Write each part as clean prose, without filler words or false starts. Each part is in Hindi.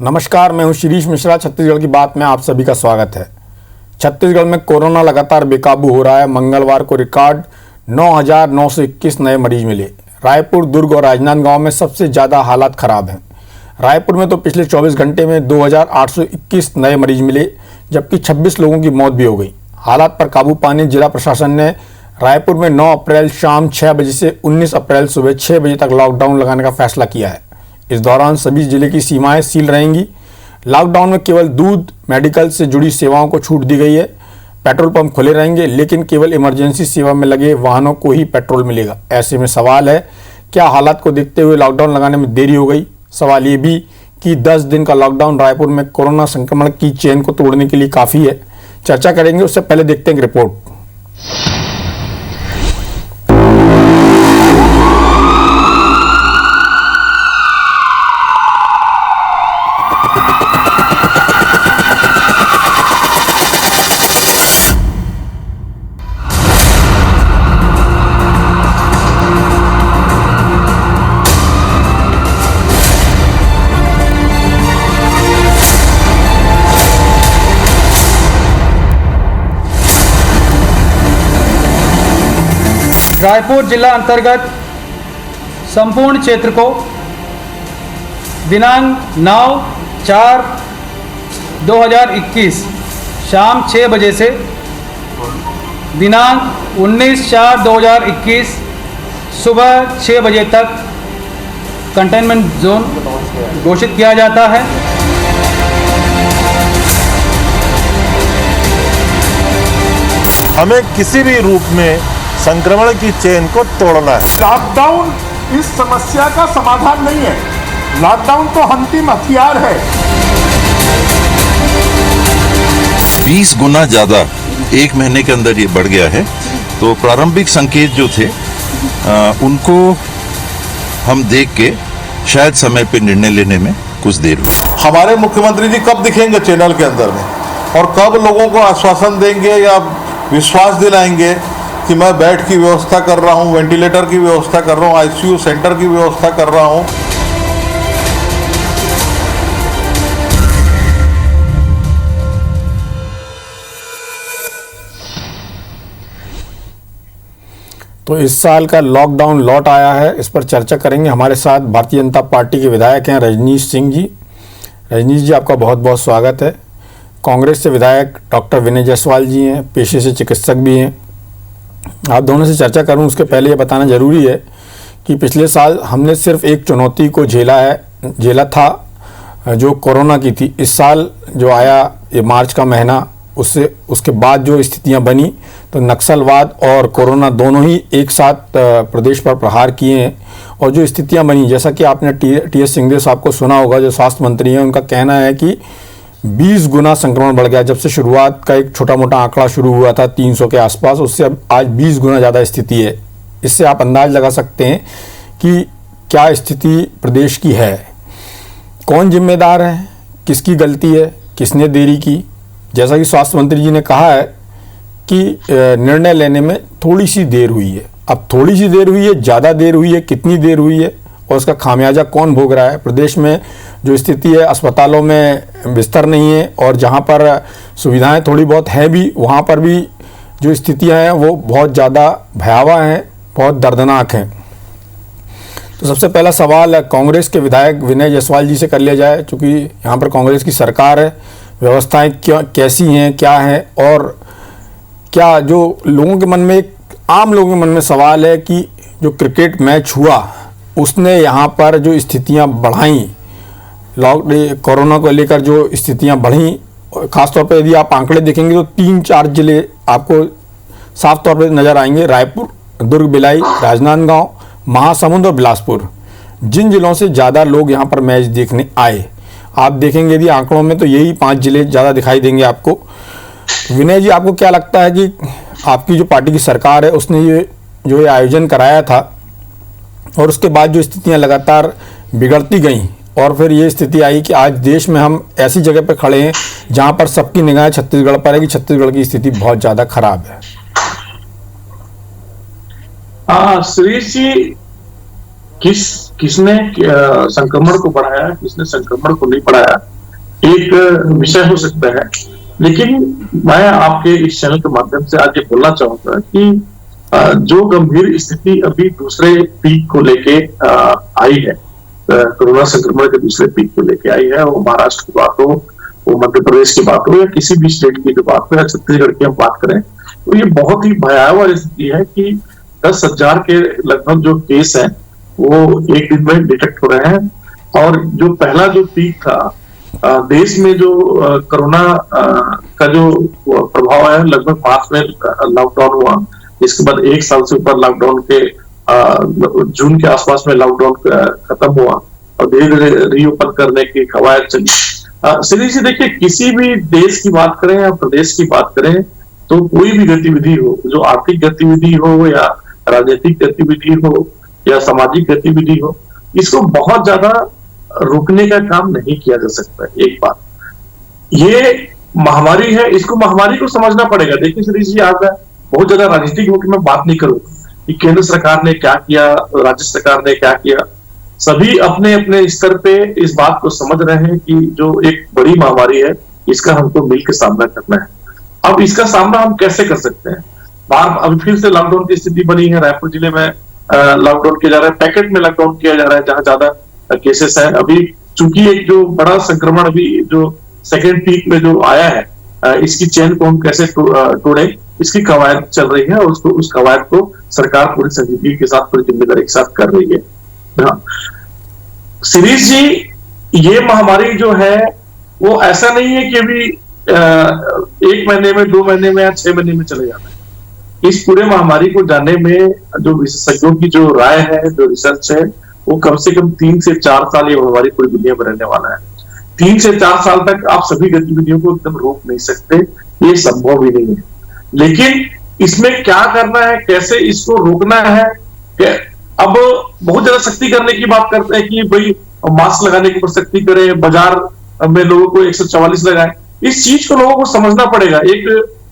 नमस्कार, मैं हूं शिरीष मिश्रा। छत्तीसगढ़ की बात में आप सभी का स्वागत है। छत्तीसगढ़ में कोरोना लगातार बेकाबू हो रहा है। मंगलवार को रिकॉर्ड 9,921 नए मरीज मिले। रायपुर, दुर्ग और राजनांदगांव में सबसे ज़्यादा हालात खराब हैं। रायपुर में तो पिछले 24 घंटे में 2,821 नए मरीज मिले, जबकि 26 लोगों की मौत भी हो गई। हालात पर काबू पाने जिला प्रशासन ने रायपुर में 9 अप्रैल शाम 6 बजे से 19 अप्रैल सुबह 6 बजे तक लॉकडाउन लगाने का फैसला किया है। इस दौरान सभी जिले की सीमाएं सील रहेंगी। लॉकडाउन में केवल दूध, मेडिकल से जुड़ी सेवाओं को छूट दी गई है। पेट्रोल पंप खुले रहेंगे, लेकिन केवल इमरजेंसी सेवा में लगे वाहनों को ही पेट्रोल मिलेगा। ऐसे में सवाल है, क्या हालात को देखते हुए लॉकडाउन लगाने में देरी हो गई? सवाल ये भी कि 10 दिन का लॉकडाउन रायपुर में कोरोना संक्रमण की चेन को तोड़ने के लिए काफ़ी है। चर्चा करेंगे, उससे पहले देखते हैं एक रिपोर्ट। रायपुर जिला अंतर्गत संपूर्ण क्षेत्र को दिनांक 9/4/2021 शाम 6 बजे से दिनांक 19/4/2021 सुबह 6 बजे तक कंटेनमेंट जोन घोषित किया जाता है। हमें किसी भी रूप में संक्रमण की चेन को तोड़ना है। लॉकडाउन इस समस्या का समाधान नहीं है। लॉकडाउन तो अंतिम हथियार है। 20 गुना ज्यादा एक महीने के अंदर ये बढ़ गया है। तो प्रारंभिक संकेत जो थे उनको हम देख के शायद समय पे निर्णय लेने में कुछ देर हुई। हमारे मुख्यमंत्री जी कब दिखेंगे चैनल के अंदर में, और कब लोगों को आश्वासन देंगे या विश्वास दिलाएंगे कि मैं बेड की व्यवस्था कर रहा हूं, वेंटिलेटर की व्यवस्था कर रहा हूं, आईसीयू सेंटर की व्यवस्था कर रहा हूं। तो इस साल का लॉकडाउन लौट आया है, इस पर चर्चा करेंगे। हमारे साथ भारतीय जनता पार्टी के विधायक हैं रजनीश सिंह जी। रजनीश जी, आपका बहुत बहुत स्वागत है। कांग्रेस से विधायक डॉक्टर विनय जायसवाल जी हैं, पेशे से चिकित्सक भी हैं। आप दोनों से चर्चा करूं उसके पहले ये बताना ज़रूरी है कि पिछले साल हमने सिर्फ एक चुनौती को झेला था, जो कोरोना की थी। इस साल जो आया ये मार्च का महीना, उसके बाद जो स्थितियां बनी, तो नक्सलवाद और कोरोना दोनों ही एक साथ प्रदेश पर प्रहार किए हैं। और जो स्थितियां बनी, जैसा कि आपने टी.एस. सिंहदेव साहब को सुना होगा, जो स्वास्थ्य मंत्री हैं, उनका कहना है कि 20 गुना संक्रमण बढ़ गया। जब से शुरुआत का एक छोटा मोटा आंकड़ा शुरू हुआ था 300 के आसपास, उससे अब आज 20 गुना ज़्यादा स्थिति है। इससे आप अंदाज लगा सकते हैं कि क्या स्थिति प्रदेश की है। कौन जिम्मेदार है, किसकी गलती है, किसने देरी की? जैसा कि स्वास्थ्य मंत्री जी ने कहा है कि निर्णय लेने में थोड़ी सी देर हुई है। अब थोड़ी सी देर हुई है, ज़्यादा देर हुई है, कितनी देर हुई है और उसका खामियाजा कौन भोग रहा है? प्रदेश में जो स्थिति है, अस्पतालों में बिस्तर नहीं है, और जहाँ पर सुविधाएं थोड़ी बहुत है भी, वहाँ पर भी जो स्थितियाँ हैं वो बहुत ज़्यादा भयावह हैं, बहुत दर्दनाक हैं। तो सबसे पहला सवाल कांग्रेस के विधायक विनय जायसवाल जी से कर लिया जाए, क्योंकि यहाँ पर कांग्रेस की सरकार है। व्यवस्थाएं कैसी हैं, क्या है, और क्या जो लोगों के मन में, आम लोगों के मन में सवाल है कि जो क्रिकेट मैच हुआ उसने यहाँ पर जो स्थितियाँ बढ़ाई, कोरोना को लेकर जो स्थितियाँ बढ़ी, खासतौर पर यदि आप आंकड़े देखेंगे तो 3-4 जिले आपको साफ तौर पर नज़र आएंगे। रायपुर, दुर्ग, भिलाई, राजनांदगांव, महासमुंद और बिलासपुर, जिन जिलों से ज़्यादा लोग यहाँ पर मैच देखने आए, आप देखेंगे यदि आंकड़ों में तो यही 5 जिले ज़्यादा दिखाई देंगे आपको। विनय जी, आपको क्या लगता है कि आपकी जो पार्टी की सरकार है उसने ये आयोजन कराया था, और उसके बाद जो स्थितियां लगातार बिगड़ती गईं, और फिर ये स्थिति आई कि आज देश में हम ऐसी जगह पर खड़े हैं जहां पर सबकी निगाह छत्तीसगढ़ पर है कि छत्तीसगढ़ की स्थिति बहुत ज़्यादा खराब है? श्रीष जी, किसने संक्रमण को बढ़ाया, किसने संक्रमण को नहीं बढ़ाया, एक विषय हो सकता है, लेकिन मैं आपके इस चैनल के माध्यम से आज ये बोलना चाहूंगा कि जो गंभीर स्थिति अभी दूसरे पीक को लेके आई है, कोरोना संक्रमण के दूसरे पीक को लेके आई है, वो महाराष्ट्र की बात हो, वो मध्य प्रदेश की बात हो, या किसी भी स्टेट की जो बात हो, या छत्तीसगढ़ की हम बात करें, तो ये बहुत ही भयावह स्थिति है कि 10,000 के लगभग जो केस हैं वो एक दिन में डिटेक्ट हो रहे हैं। और जो पहला जो पीक था देश में, जो कोरोना का जो प्रभाव है, लगभग मार्च में लॉकडाउन हुआ, इसके बाद 1 साल से ऊपर लॉकडाउन के जून के आसपास में लॉकडाउन खत्म हुआ और धीरे धीरे रीओपन करने की कवायद चली। सीरीज देखिए, किसी भी देश की बात करें या प्रदेश की बात करें, तो कोई भी गतिविधि हो, जो आर्थिक गतिविधि हो या राजनीतिक गतिविधि हो या सामाजिक गतिविधि हो, इसको बहुत ज्यादा रोकने का काम नहीं किया जा सकता। एक बात, ये महामारी है, इसको महामारी को समझना पड़ेगा। देखिए श्री जी, आज बहुत ज्यादा राजनीतिक होकर मैं बात नहीं करूँ कि केंद्र सरकार ने क्या किया, राज्य सरकार ने क्या किया। सभी अपने अपने स्तर पे इस बात को समझ रहे हैं कि जो एक बड़ी महामारी है, इसका हमको मिलकर सामना करना है। अब इसका सामना हम कैसे कर सकते हैं? अभी फिर से लॉकडाउन की स्थिति बनी है। रायपुर जिले में लॉकडाउन किया जा रहा है, पैकेट में लॉकडाउन किया जा रहा है जहां ज्यादा केसेस है। अभी चूंकि एक जो बड़ा संक्रमण अभी जो सेकेंड पीक में जो आया है, इसकी चेन को हम कैसे तोड़े, इसकी कवायद चल रही है और उसको उस कवायद को सरकार पूरी संजीदगी के साथ, पूरी जिम्मेदारी के साथ कर रही है। शिरीष जी, ये महामारी जो है वो ऐसा नहीं है कि अभी 1 महीने में, 2 महीने में या 6 महीने में चले जाना है। इस पूरे महामारी को जानने में जो विशेषज्ञों की जो राय है, जो रिसर्च है, वो कम से कम 3 से 4 साल ये महामारी पूरी दुनिया में रहने वाला है। 3 से 4 साल तक आप सभी गतिविधियों को एकदम रोक नहीं सकते, ये संभव ही नहीं है। लेकिन इसमें क्या करना है, कैसे इसको रोकना है, अब बहुत ज्यादा सख्ती करने की बात करते हैं कि भाई मास्क लगाने के ऊपर सख्ती करें, बाजार में लोगों को 144 लगाए। इस चीज को लोगों को समझना पड़ेगा। एक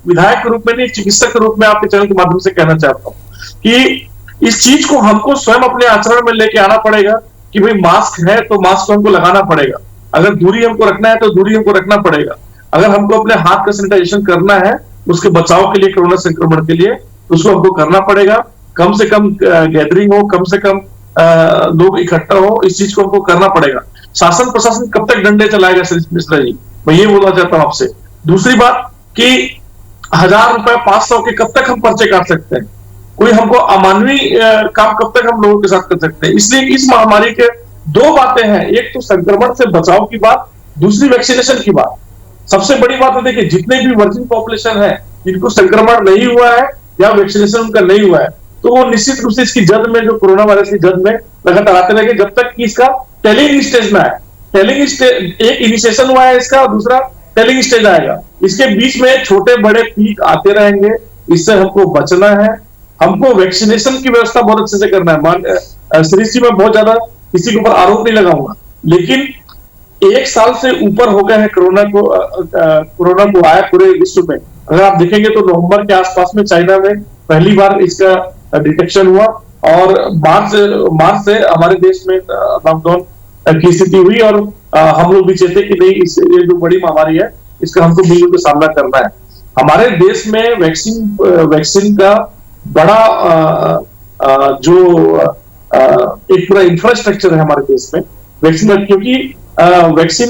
विधायक के रूप में नहीं, एक चिकित्सक के रूप में आपके चैनल के माध्यम से कहना चाहता हूँ कि इस चीज को हमको स्वयं अपने आचरण में लेके आना पड़ेगा कि भाई मास्क है तो मास्क को हमको लगाना पड़ेगा। अगर दूरी हमको रखना है तो दूरी हमको रखना पड़ेगा। अगर हमको अपने हाथ का सैनिटाइजेशन करना है उसके बचाव के लिए, कोरोना संक्रमण के लिए, तो उसको हमको करना पड़ेगा। कम से कम गैदरिंग हो, कम से कम लोग इकट्ठा हो, इस चीज को हमको करना पड़ेगा। शासन प्रशासन कब तक डंडे चलाएगा मिश्रा जी, मैं ये बोलना चाहता हूं आपसे। दूसरी बात कि 1000 रुपए 500 के कब तक हम पर्चे काट सकते हैं? कोई हमको अमानवीय काम कब तक हम लोगों के साथ कर सकते हैं? इसलिए इस महामारी के 2 बातें हैं, एक तो संक्रमण से बचाव की बात, दूसरी वैक्सीनेशन की बात। सबसे बड़ी बात है, देखिए जितने भी वर्जिन पॉपुलेशन है जिनको संक्रमण नहीं हुआ है या वैक्सीनेशन उनका नहीं हुआ है, तो वो निश्चित रूप से इसकी जद में, जो कोरोना वायरस की जद में लगातार आते रहेंगे जब तक कि इसका टेलिंग स्टेज में आए। टेलिंग स्टेज, एक इनिशिएशन हुआ है इसका और दूसरा टेलिंग स्टेज आएगा। इसके बीच में छोटे बड़े पीक आते रहेंगे, इससे हमको बचना है। हमको वैक्सीनेशन की व्यवस्था बहुत अच्छे से करना है। श्रीष जी, मैं बहुत ज्यादा किसी के ऊपर आरोप नहीं लगाऊंगा, लेकिन 1 साल से ऊपर हो गया है कोरोना को आया पूरे विश्व में। अगर आप देखेंगे तो नवंबर के आसपास में चाइना में पहली बार इसका डिटेक्शन हुआ और मार्च से हमारे देश में लॉकडाउन की स्थिति हुई और हम लोग भी चाहते कि नहीं, ये जो बड़ी महामारी है इसका हमको मिलकर सामना करना है। हमारे देश में वैक्सीन का बड़ा जो एक पूरा इंफ्रास्ट्रक्चर है हमारे देश में वैक्सीन, क्योंकि वैक्सीन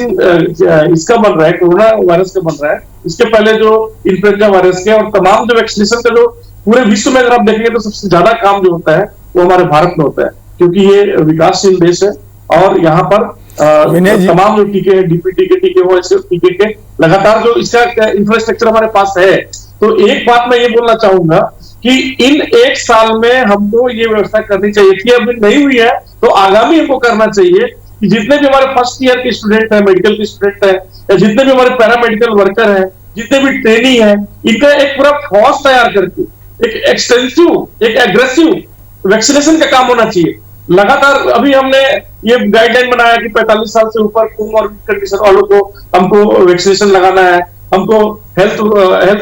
इसका बन रहा है, कोरोना वायरस का बन रहा है। इसके पहले जो इन्फ्लुएंजा वायरस के और तमाम जो वैक्सीनेशन का जो पूरे विश्व में अगर आप देखेंगे तो सबसे ज्यादा काम जो होता है वो हमारे भारत में होता है, क्योंकि ये विकासशील देश है और यहाँ पर तमाम जो टीके हैं, डीपीटी के टीके हो, ऐसे टीके के लगातार जो इसका इंफ्रास्ट्रक्चर हमारे पास है। तो एक बात मैं ये बोलना चाहूंगा कि इन 1 साल में हमको ये व्यवस्था करनी चाहिए थी, अभी नहीं हुई है तो आगामी हमको करना चाहिए कि जितने भी हमारे फर्स्ट ईयर के स्टूडेंट है, मेडिकल के स्टूडेंट है, या जितने भी हमारे पैरामेडिकल वर्कर हैं, जितने भी ट्रेनी है, इनका एक पूरा फौज तैयार करके एक एक्सटेंसिव, एक एग्रेसिव वैक्सीनेशन का काम होना चाहिए। लगातार अभी हमने ये गाइडलाइन बनाया कि 45 साल से ऊपर कोमॉर्बिड कंडीशन वालों को हमको वैक्सीनेशन लगाना है। हमको हेल्थ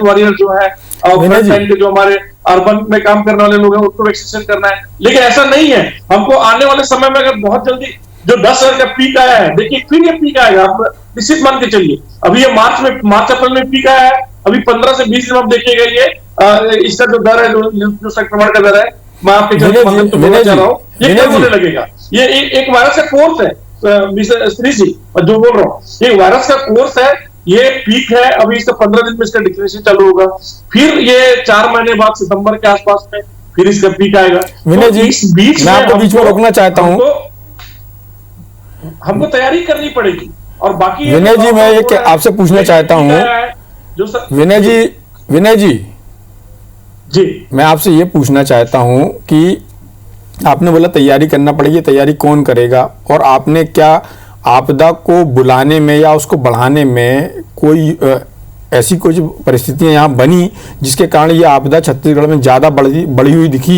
वॉरियर जो है और जो हमारे अर्बन में काम करने वाले लोग हैं उनको वैक्सीनेशन करना है। लेकिन ऐसा नहीं है, हमको आने वाले समय में अगर बहुत जल्दी जो 10,000 का पीक आया है, देखिए फिर ये पीक आएगा। निश्चित मान के चलिए। अभी ये मार्च अप्रैल में पीक आया है, अभी 15 से 20 दिन आप देखिएगा ये इसका जो दर है, जो संक्रमण का दर है, मैं आपके चाह रहा हूँ, ये कम होने लगेगा। ये एक वायरस का कोर्स है श्री जी, जो बोल रहा हूँ, ये वायरस का कोर्स है, ये पीक है, अभी इसका 15 दिन में इसका डिक्लेरेशन चालू होगा, फिर ये 4 महीने बाद सितंबर के आसपास में फिर इसका पीक आएगा। विनय जी, इस बीच मैं आपको बीच में रोकना चाहता हूँ, हमको तैयारी करनी पड़ेगी। और बाकी विनय जी, मैं ये आपसे पूछना चाहता हूँ, विनय जी, मैं आपसे ये पूछना चाहता हूँ कि आपने बोला तैयारी करना पड़ेगी, तैयारी कौन करेगा, और आपने क्या आपदा को बुलाने में या उसको बढ़ाने में कोई ऐसी कुछ परिस्थितियां यहाँ बनी जिसके कारण ये आपदा छत्तीसगढ़ में ज़्यादा बढ़ी हुई दिखी?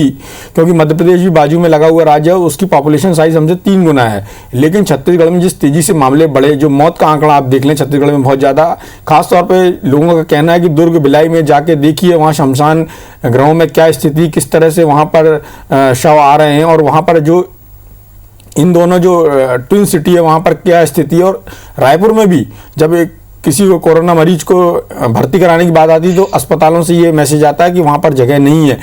क्योंकि मध्य प्रदेश भी बाजू में लगा हुआ राज्य है, उसकी पॉपुलेशन साइज हमसे 3 गुना है, लेकिन छत्तीसगढ़ में जिस तेजी से मामले बढ़े, जो मौत का आंकड़ा आप देख लें छत्तीसगढ़ में बहुत ज़्यादा, खासतौर पर लोगों का कहना है कि दुर्ग भिलाई में जाके देखिए वहाँ शमशान गृहों में क्या स्थिति, किस तरह से वहाँ पर शव आ रहे हैं, और वहाँ पर जो इन दोनों जो ट्विन सिटी है वहाँ पर क्या स्थिति है। और रायपुर में भी जब एक किसी को कोरोना मरीज को भर्ती कराने की बात आती है तो अस्पतालों से ये मैसेज आता है कि वहाँ पर जगह नहीं है।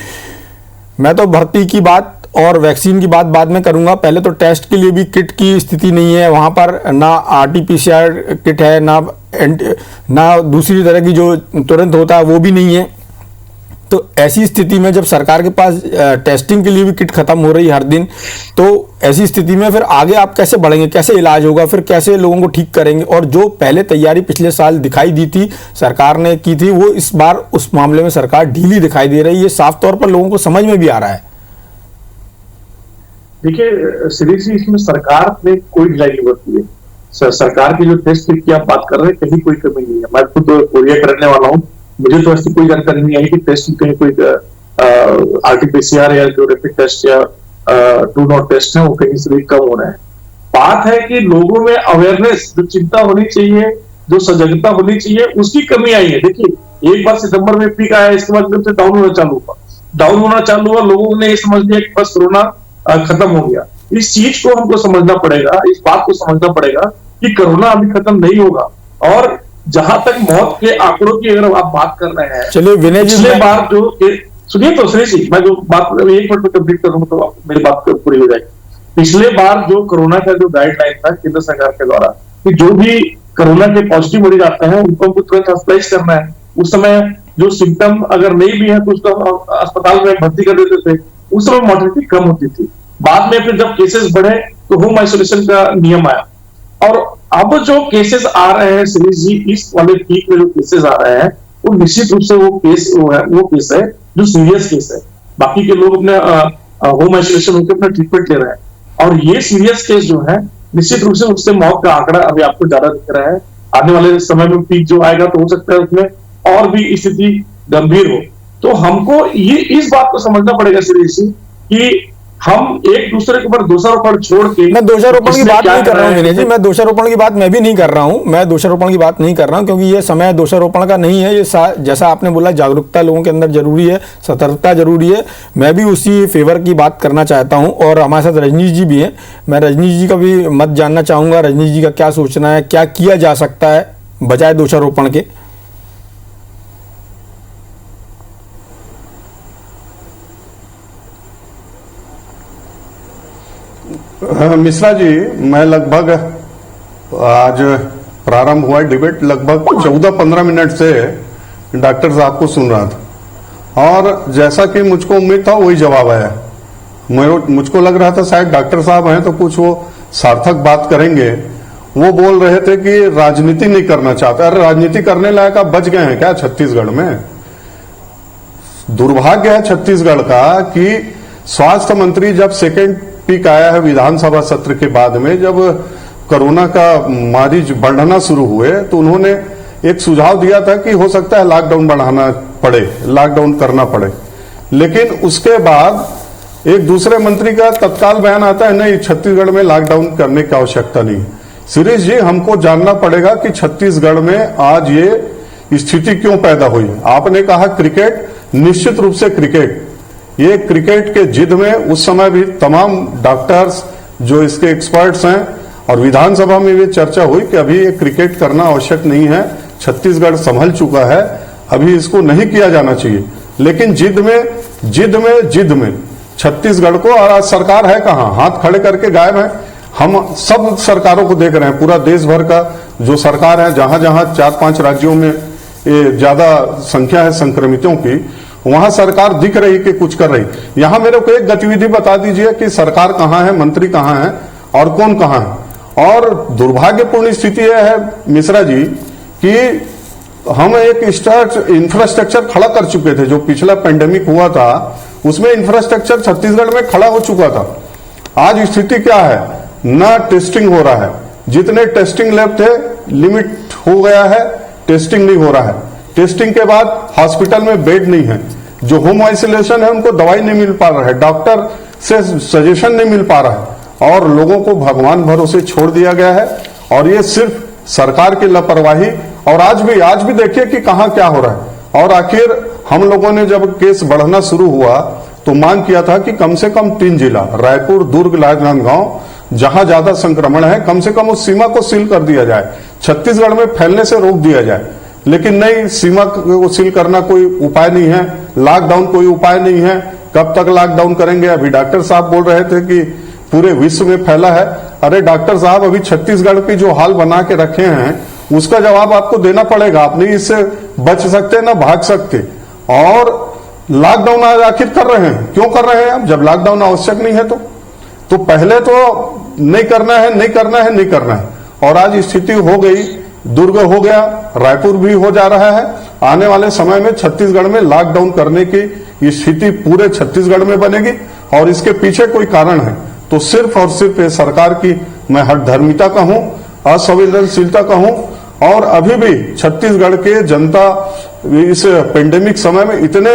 मैं तो भर्ती की बात और वैक्सीन की बात बाद में करूँगा, पहले तो टेस्ट के लिए भी किट की स्थिति नहीं है वहाँ पर, ना RT-PCR किट है, ना दूसरी तरह की जो तुरंत होता है वो भी नहीं है। तो ऐसी स्थिति में जब सरकार के पास टेस्टिंग के लिए भी किट खत्म हो रही है हर दिन, तो ऐसी स्थिति में फिर आगे आप कैसे बढ़ेंगे, कैसे इलाज होगा, फिर कैसे लोगों को ठीक करेंगे? और जो पहले तैयारी पिछले साल दिखाई दी थी, सरकार ने की थी, वो इस बार उस मामले में सरकार ढीली दिखाई दे रही है, ये साफ तौर पर लोगों को समझ में भी आ रहा है। देखिए श्री जी, इसमें सरकार ने कोई ढिलाई नहीं बरती है। सरकार की जो टेस्ट की आप बात कर रहे हैं, कहीं कोई कमी नहीं है। मैं खुद कोरिया करने वाला हूँ, मुझे तो ऐसी कोई जानकारी नहीं आई कि टेस्ट कहीं कोई RT-PCR या जो रैपिड टेस्ट या ट्रू नॉट टेस्ट है वो कहीं से भी कम हो रहा है। बात है कि लोगों में अवेयरनेस, जो चिंता होनी चाहिए, जो सजगता होनी चाहिए, उसकी कमी आई है। देखिए एक बार सितंबर में पीक आया, इसके बाद एकदम से डाउन होना चालू हुआ, लोगों ने ये समझ लिया कि बस कोरोना खत्म हो गया। इस चीज को हमको समझना पड़ेगा, इस बात को समझना पड़ेगा कि कोरोना अभी खत्म नहीं होगा। और जहां तक मौत के आंकड़ों की अगर आप बात कर रहे हैं, चलिए विनय जी, पिछले बार जो सुनिए तो श्री जी, मैं जो बात 1 मिनट में कंप्लीट करूंगा तो मेरी बात पूरी हो जाएगी। पिछले बार जो कोरोना का जो गाइडलाइन था केंद्र सरकार के द्वारा कि जो भी कोरोना के पॉजिटिव मरीज आते हैं उनको हमको तुरंत हॉस्पिटलाइज करना है। उस समय जो सिम्टम अगर नहीं भी है तो उसको अस्पताल में भर्ती कर देते थे, उस समय मॉर्टेलिटी कम होती थी। बाद में फिर जब केसेस बढ़े तो होम आइसोलेशन का नियम आया, और अब जो केसेस आ रहे हैं श्री जी, इस वाले पीक में जो केसेस आ रहे हैं वो निश्चित रूप से वो केस है जो सीरियस केस है। बाकी के लोग अपने होम आइसोलेशन होकर अपना ट्रीटमेंट ले रहे हैं, और ये सीरियस केस जो है निश्चित रूप से उससे मौत का आंकड़ा अभी आपको ज्यादा दिख रहा है। आने वाले समय में पीक जो आएगा तो हो सकता है उसमें और भी स्थिति गंभीर हो। तो हमको ये इस बात को समझना पड़ेगा श्री जी कि हम एक दूसरे के ऊपर दोषारोपण छोड़ के, मैं दोषारोपण की बात नहीं कर रहा हूँ विनय जी, मैं दोषारोपण की बात मैं भी नहीं कर रहा हूँ, मैं दोषारोपण की बात नहीं कर रहा हूँ, क्योंकि ये समय दोषारोपण का नहीं है। ये जैसा आपने बोला जागरूकता लोगों के अंदर जरूरी है, सतर्कता जरूरी है, मैं भी उसी फेवर की बात करना चाहता हूँ। और हमारे साथ रजनीश जी भी हैं, मैं रजनीश जी का भी मत जानना चाहूँगा, रजनीश जी का क्या सोचना है, क्या किया जा सकता है बजाय दोषारोपण के? मिश्रा जी, मैं लगभग आज प्रारंभ हुआ डिबेट, लगभग 14-15 मिनट से डॉक्टर साहब को सुन रहा था, और जैसा कि मुझको उम्मीद था वही जवाब आया। मुझको लग रहा था शायद डॉक्टर साहब हैं तो कुछ वो सार्थक बात करेंगे। वो बोल रहे थे कि राजनीति नहीं करना चाहते। अरे राजनीति करने लायक आप बच गए हैं क्या छत्तीसगढ़ में? दुर्भाग्य है छत्तीसगढ़ का कि स्वास्थ्य मंत्री जब सेकेंड पीक आया है विधानसभा सत्र के बाद में, जब कोरोना का मरीज बढ़ना शुरू हुए, तो उन्होंने एक सुझाव दिया था कि हो सकता है लॉकडाउन बढ़ाना पड़े, लॉकडाउन करना पड़े। लेकिन उसके बाद एक दूसरे मंत्री का तत्काल बयान आता है नहीं, छत्तीसगढ़ में लॉकडाउन करने की आवश्यकता नहीं। सुरेश जी, हमको जानना पड़ेगा कि छत्तीसगढ़ में आज ये स्थिति क्यों पैदा हुई। आपने कहा क्रिकेट, निश्चित रूप से क्रिकेट, ये क्रिकेट के जिद में उस समय भी तमाम डॉक्टर्स जो इसके एक्सपर्ट्स हैं और विधानसभा में ये चर्चा हुई कि अभी ये क्रिकेट करना आवश्यक नहीं है, छत्तीसगढ़ संभल चुका है, अभी इसको नहीं किया जाना चाहिए। लेकिन जिद में छत्तीसगढ़ को, और आज सरकार है कहां, हाथ खड़े करके गायब है। हम सब सरकारों को देख रहे हैं, पूरा देश भर का जो सरकार है, जहां जहां 4-5 राज्यों में ज्यादा संख्या है संक्रमितों की, वहां सरकार दिख रही कि कुछ कर रही। यहां मेरे को एक गतिविधि बता दीजिए कि सरकार कहां है, मंत्री कहां है और कौन कहां है। और दुर्भाग्यपूर्ण स्थिति यह है मिश्रा जी कि हम एक इंफ्रास्ट्रक्चर खड़ा कर चुके थे। जो पिछला पेंडेमिक हुआ था उसमें इंफ्रास्ट्रक्चर छत्तीसगढ़ में खड़ा हो चुका था। आज स्थिति क्या है, ना टेस्टिंग हो रहा है, जितने टेस्टिंग लैब थे लिमिट हो गया है, टेस्टिंग नहीं हो रहा है। टेस्टिंग के बाद हॉस्पिटल में बेड नहीं है, जो होम आइसोलेशन है उनको दवाई नहीं मिल पा रहा है, डॉक्टर से सजेशन नहीं मिल पा रहा है, और लोगों को भगवान भरोसे छोड़ दिया गया है। और ये सिर्फ सरकार की लापरवाही। और आज भी देखिए कि कहां क्या हो रहा है। और आखिर हम लोगों ने जब केस बढ़ना शुरू हुआ तो मांग किया था कि कम से कम 3 जिला, रायपुर, दुर्ग, राजनांदगांव, जहां ज्यादा संक्रमण है, कम से कम उस सीमा को सील कर दिया जाए, छत्तीसगढ़ में फैलने से रोक दिया जाए। लेकिन नहीं, सीमा को सील करना कोई उपाय नहीं है, लॉकडाउन कोई उपाय नहीं है। कब तक लॉकडाउन करेंगे? अभी डॉक्टर साहब बोल रहे थे कि पूरे विश्व में फैला है। अरे डॉक्टर साहब, अभी छत्तीसगढ़ की जो हाल बना के रखे हैं उसका जवाब आपको देना पड़ेगा। आप नहीं इससे बच सकते ना भाग सकते। और लॉकडाउन आज आखिर कर रहे हैं, क्यों कर रहे हैं? अब जब लॉकडाउन आवश्यक नहीं है तो पहले तो नहीं करना है। और आज स्थिति हो गई, दुर्ग हो गया, रायपुर भी हो जा रहा है। आने वाले समय में छत्तीसगढ़ में लॉकडाउन करने की स्थिति पूरे छत्तीसगढ़ में बनेगी। और इसके पीछे कोई कारण है तो सिर्फ और सिर्फ ये सरकार की मैं हठधर्मिता कहूं, असंवेदनशीलता कहूं। और अभी भी छत्तीसगढ़ के जनता इस पेंडेमिक समय में इतने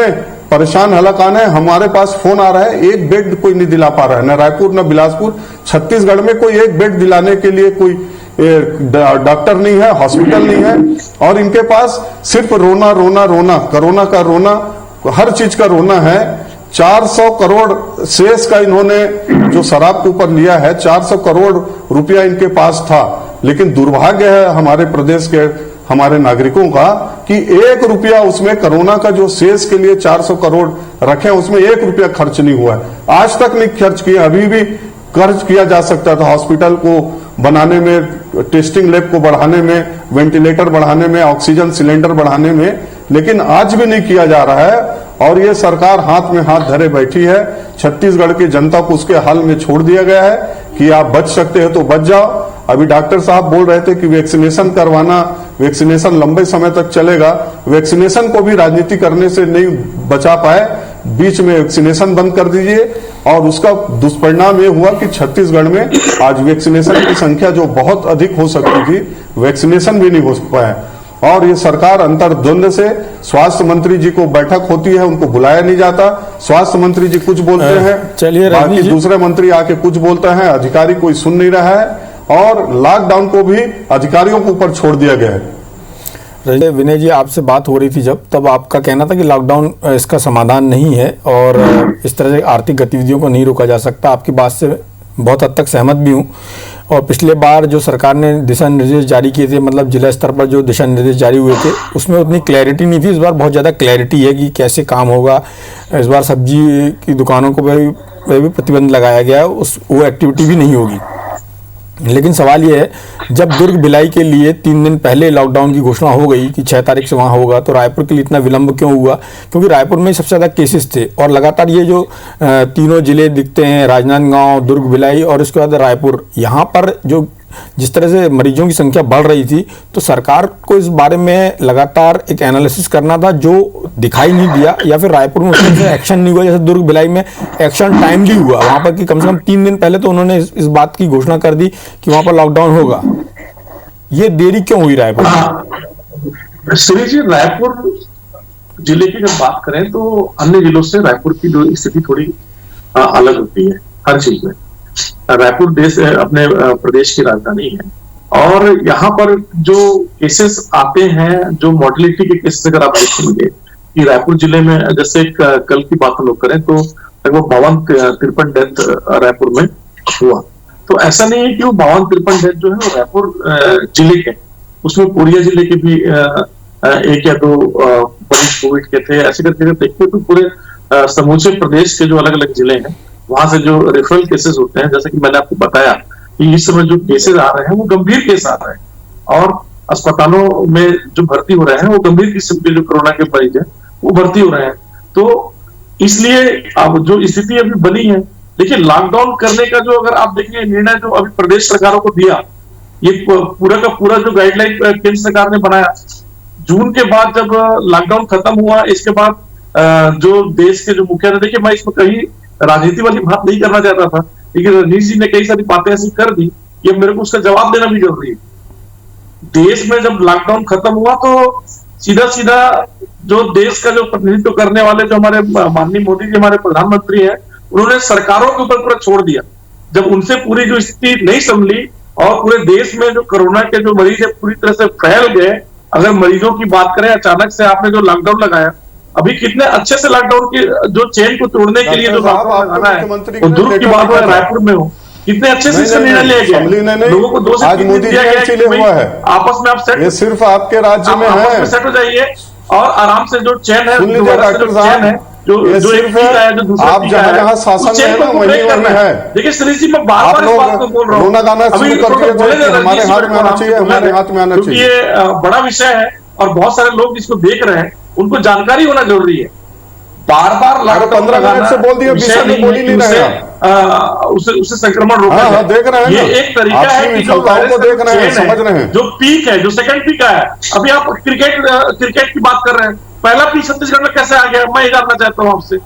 परेशान हलाकान है। हमारे पास फोन आ रहा है, एक बेड कोई नहीं दिला पा रहा है, न रायपुर न बिलासपुर, छत्तीसगढ़ में कोई एक बेड दिलाने के लिए कोई डॉक्टर नहीं है, हॉस्पिटल नहीं है। और इनके पास सिर्फ रोना, कोरोना का रोना, हर चीज का रोना है। 400 करोड़ शेष का इन्होंने जो शराब के ऊपर लिया है, 400 करोड़ रुपया इनके पास था। लेकिन दुर्भाग्य है हमारे प्रदेश के हमारे नागरिकों का कि 1 रुपया उसमें कोरोना का जो शेष के लिए 400 करोड़ रखे, उसमें 1 रुपया खर्च नहीं हुआ है, आज तक नहीं खर्च किया। अभी भी खर्च किया जा सकता था हॉस्पिटल को बनाने में, टेस्टिंग लैब को बढ़ाने में, वेंटिलेटर बढ़ाने में, ऑक्सीजन सिलेंडर बढ़ाने में, लेकिन आज भी नहीं किया जा रहा है। और ये सरकार हाथ में हाथ धरे बैठी है। छत्तीसगढ़ की जनता को उसके हाल में छोड़ दिया गया है कि आप बच सकते हो तो बच जाओ। अभी डॉक्टर साहब बोल रहे थे कि वैक्सीनेशन करवाना, वैक्सीनेशन लंबे समय तक चलेगा। वैक्सीनेशन को भी राजनीति करने से नहीं बचा पाए, बीच में वैक्सीनेशन बंद कर दीजिए। और उसका दुष्परिणाम ये हुआ कि छत्तीसगढ़ में आज वैक्सीनेशन की संख्या जो बहुत अधिक हो सकती थी, वैक्सीनेशन भी नहीं हो पाया। और ये सरकार अंतर्द्वंद से, स्वास्थ्य मंत्री जी को बैठक होती है, उनको बुलाया नहीं जाता। स्वास्थ्य मंत्री जी कुछ बोलते हैं, चलिए बाकी दूसरे मंत्री आके कुछ बोलते हैं, अधिकारी कोई सुन नहीं रहा है। और लॉकडाउन को भी अधिकारियों के ऊपर छोड़ दिया गया है। विनय जी, आपसे बात हो रही थी जब, तब आपका कहना था कि लॉकडाउन इसका समाधान नहीं है और इस तरह से आर्थिक गतिविधियों को नहीं रोका जा सकता। आपकी बात से बहुत हद तक सहमत भी हूँ। और पिछले बार जो सरकार ने दिशा निर्देश जारी किए थे, मतलब जिला स्तर पर जो दिशा निर्देश जारी हुए थे, उसमें उतनी क्लैरिटी नहीं थी। इस बार बहुत ज़्यादा क्लैरिटी है कि कैसे काम होगा। इस बार सब्जी की दुकानों को भी प्रतिबंध लगाया गया है, वो एक्टिविटी भी नहीं होगी। लेकिन सवाल ये है, जब दुर्ग भिलाई के लिए 3 दिन पहले लॉकडाउन की घोषणा हो गई कि 6 तारीख से वहाँ होगा, तो रायपुर के लिए इतना विलंब क्यों हुआ? क्योंकि रायपुर में सबसे ज़्यादा केसेस थे और लगातार ये जो तीनों जिले दिखते हैं, राजनांदगांव, दुर्ग, भिलाई और उसके बाद रायपुर, यहाँ पर जो जिस तरह से मरीजों की संख्या बढ़ रही थी, तो सरकार को इस बारे में लगातार एक एनालिसिस करना था, जो दिखाई नहीं दिया। या फिर रायपुर में उस तरह से एक्शन नहीं हुआ जैसे दुर्ग भिलाई में एक्शन टाइम भी हुआ वहां पर कि कम से कम 3 दिन पहले तो उन्होंने इस बात की घोषणा कर दी कि वहां पर लॉकडाउन होगा। ये देरी क्यों हुई रायपुर? श्री जी, रायपुर जिले की जब बात करें तो अन्य जिलों से रायपुर की जो स्थिति थोड़ी अलग होती है हर चीज में। रायपुर देश अपने प्रदेश की राजधानी है और यहाँ पर जो केसेस आते हैं, जो मॉर्टेलिटी के केसेस अगर आप देखेंगे कि रायपुर जिले में, जैसे कल की बात हम लोग करें तो लगभग 52-53 डेथ रायपुर में हुआ। तो ऐसा नहीं है कि वो 52-53 डेथ जो है वो रायपुर जिले के, उसमें पूर्णिया जिले के भी 1 या 2 मरीज कोविड के थे। ऐसे करके देखते तो पूरे समूचे प्रदेश के जो अलग अलग जिले हैं वहां से जो रेफरल केसेस होते हैं, जैसे कि मैंने आपको बताया कि इस समय जो केसेस आ रहे हैं वो गंभीर केस आ रहे हैं और अस्पतालों में जो भर्ती हो रहे हैं वो गंभीर किस्म के जो कोरोना के मरीज हैं वो भर्ती हो रहे हैं। तो इसलिए अब जो स्थिति अभी बनी है, देखिए लॉकडाउन करने का जो अगर आप देखें निर्णय जो अभी प्रदेश सरकारों को दिया, ये पूरा का पूरा जो गाइडलाइन केंद्र सरकार ने बनाया, जून के बाद जब लॉकडाउन खत्म हुआ, इसके बाद जो देश के जो मुखिया थे, देखिए मैं इसमें कहीं राजनीति वाली बात नहीं करना चाहता था, लेकिन रजनीश जी ने कई सारी बातें ऐसी कर दी कि अब मेरे को उसका जवाब देना भी जरूरी है। देश में जब लॉकडाउन खत्म हुआ तो सीधा सीधा जो देश का जो प्रतिनिधित्व करने वाले जो हमारे माननीय मोदी जी हमारे प्रधानमंत्री हैं, उन्होंने सरकारों के ऊपर पूरा छोड़ दिया। जब उनसे पूरी जो स्थिति नहीं संभली और पूरे देश में जो कोरोना के जो मरीज है पूरी तरह से फैल गए, अगर मरीजों की बात करें, अचानक से आपने जो लॉकडाउन लगाया, अभी कितने अच्छे से लॉकडाउन की जो चेन को तोड़ने के लिए जो लॉकडाउन लगाना है, वो दुर्ग की बात हो रायपुर में हो, कितने अच्छे से इसका निर्णय लिया गया, लोगों को 2 से 3 दिन दिया गया है, आपस में आप सेट, ये सिर्फ आपके राज्य में है, सेट हो जाइए और आराम से जो चैन है, डॉक्टर साहब, जो एक पीक है, जो दूसरा आप जहाँ जहाँ शासन में है ना वहीं वहीं है। देखिए श्री जी, मैं बार-बार इस बात को बोल रहा हूँ, रोना गाना शुरू कर दिया, हमारे हाथ में आना चाहिए, हमारे हाथ में आना चाहिए। ये बड़ा विषय है और बहुत सारे लोग जिसको देख रहे हैं उनको जानकारी होना जरूरी है। बार-बार लॉकडाउन 15 मिनट से बोल दिया, विषय में बोल ही नहीं रहे, उसे संक्रमण रोका हाँ, देख रहे हैं, ये एक तरीका है कि जो को देख रहे हैं, समझ रहे हैं, जो पीक है, जो सेकंड पीक है। अभी आप क्रिकेट की बात कर रहे हैं, पहला पीक छत्तीसगढ़ में कैसे आ गया, मैं ये जानना चाहता हूँ आपसे।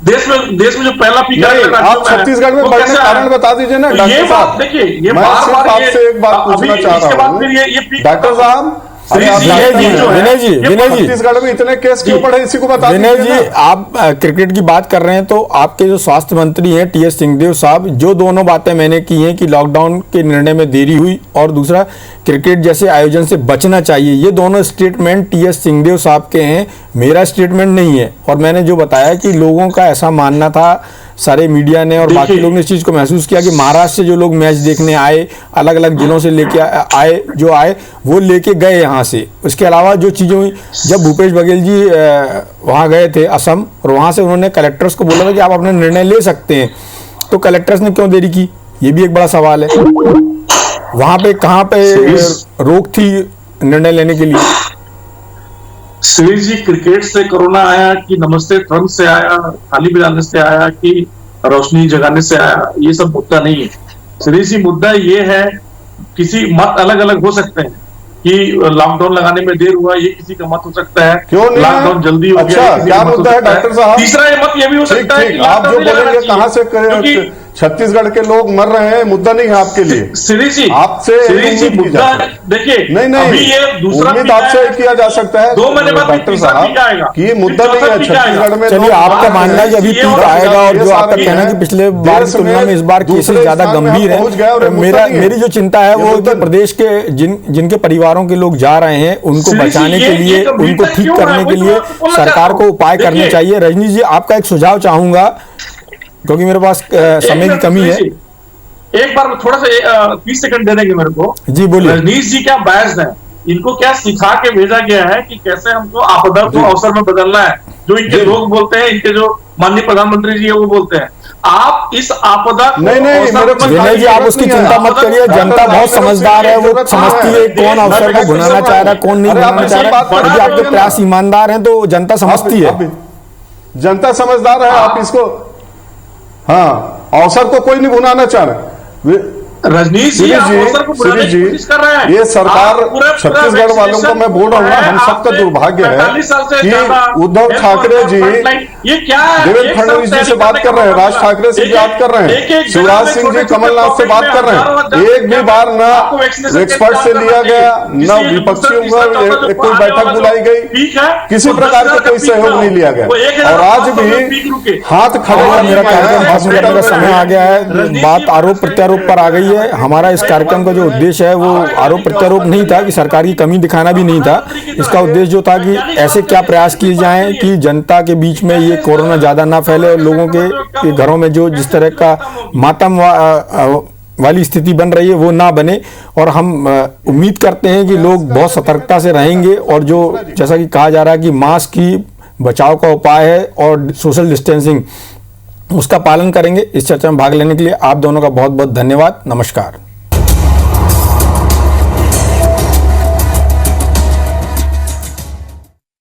देश में जो पहला पीक आप छत्तीसगढ़ में बढ़ने का कारण बता दीजिए ना डॉक्टर साहब। देखिए ये मैं सिर्फ आपसे एक बात पूछना चाह रहा हूँ डॉक्टर साहब, विनय जी छत्तीसगढ़ में इतने केस क्यों बढ़े, इसी को बता विनय जी, आप क्रिकेट की बात कर रहे हैं तो आपके जो स्वास्थ्य मंत्री हैं टीएस सिंहदेव साहब, जो दोनों बातें मैंने की हैं कि लॉकडाउन के निर्णय में देरी हुई और दूसरा क्रिकेट जैसे आयोजन से बचना चाहिए, ये दोनों स्टेटमेंट टीएस सिंहदेव साहब के हैं, मेरा स्टेटमेंट नहीं है। और मैंने जो बताया कि लोगों का ऐसा मानना था, सारे मीडिया ने और बाकी लोग ने इस चीज़ को महसूस किया कि महाराष्ट्र से जो लोग मैच देखने आए, अलग अलग जिलों से लेके आए वो लेके गए यहाँ से। उसके अलावा जो चीज़ें हुई, जब भूपेश बघेल जी वहाँ गए थे असम, और वहाँ से उन्होंने कलेक्टर्स को बोला था कि आप अपना निर्णय ले सकते हैं, तो कलेक्टर्स ने क्यों देरी की, ये भी एक बड़ा सवाल है। वहाँ पे कहाँ पे रोक थी निर्णय लेने के लिए? सुरेश जी, क्रिकेट से कोरोना आया कि नमस्ते ट्रम्प से आया, थाली बजाने से आया कि रोशनी जगाने से आया, ये सब मुद्दा नहीं है सुरेश जी। मुद्दा ये है, किसी मत अलग अलग हो सकते हैं कि लॉकडाउन लगाने में देर हुआ, ये किसी का मत हो सकता है, क्यों नहीं लॉकडाउन जल्दी हो गया, अच्छा, क्या मुद्दा है डॉक्टर साहब? तीसरा ये मत ये भी हो सकता है कि आप जो बोलेंगे कहाँ से छत्तीसगढ़ के लोग मर रहे हैं, मुद्दा नहीं है आपके लिए। श्री जी, आपसे मुद्दा देखिए, नहीं अभी ये दूसरा उम्मीद आपसे किया जा सकता है 2 महीने बाद डॉक्टर साहब कि मुद्दा नहीं है छत्तीसगढ़ में। चलिए, आपका मानना है कि अभी पीक आएगा और जो आपका कहना है कि पिछले बार की तुलना में इस बार केसेस ज्यादा गंभीर है, मेरी जो चिंता है वो कि प्रदेश के जिनके परिवारों के लोग जा रहे हैं उनको बचाने के लिए, उनको ठीक करने के लिए सरकार को उपाय करने चाहिए। रजनीश जी, आपका एक सुझाव चाहूंगा क्योंकि मेरे पास समय की कमी है। एक बार थोड़ा सा 30 सेकंड दे देंगे मेरे को? जी बोलिए। रजनीश जी क्या बैच है, इनको क्या सिखा के भेजा गया है कि कैसे हमको आपदा को अवसर में बदलना है, जो इनके लोग बोलते हैं, इनके जो माननीय प्रधानमंत्री जी है वो बोलते हैं। आप इस आपदा को विनय जी, आप उसकी चिंता मत करिए, जनता बहुत समझदार है, वो समझती है कौन अवसर को भुनाना चाह रहा है, कौन नहीं भुनाना चाह रहा है। यदि आपके प्रयास ईमानदार हैं तो जनता समझती है, जनता समझदार है। आप इसको, हाँ, अवसर को कोई नहीं भुनाना चाह रहा। रजनीश जी, कर रहे हैं। ये सरकार छत्तीसगढ़ वालों को मैं बोल रहा हूँ, हम सबका दुर्भाग्य है कि उद्धव ठाकरे जी देवेंद्र फडणवीस जी से बात कर रहे हैं, राज ठाकरे से बात कर रहे हैं, शिवराज सिंह जी कमलनाथ से बात कर रहे हैं, एक भी बार ना एक्सपर्ट से लिया गया, न विपक्षियों को कोई बैठक बुलाई गई, किसी प्रकार का कोई सहयोग नहीं लिया गया। और आज भी हाथ खड़े, मेरा कार्यक्रम खत्म करने का समय आ गया है, बात आरोप प्रत्यारोप पर आ गई है। हमारा इस कार्यक्रम का जो उद्देश्य है वो आरोप प्रत्यारोप नहीं था कि सरकार की कमी दिखाना भी नहीं था। इसका उद्देश्य जो था कि ऐसे क्या प्रयास किए जाएं कि जनता के बीच में ये कोरोना ज्यादा ना फैले और लोगों के घरों में जो जिस तरह का मातम वाली स्थिति बन रही है वो ना बने, और हम उम्मीद करते हैं कि लोग बहुत सतर्कता से रहेंगे, और जो जैसा कि कहा जा रहा है कि मास्क की बचाव का उपाय है और सोशल डिस्टेंसिंग उसका पालन करेंगे। इस चर्चा में भाग लेने के लिए आप दोनों का बहुत बहुत धन्यवाद। नमस्कार।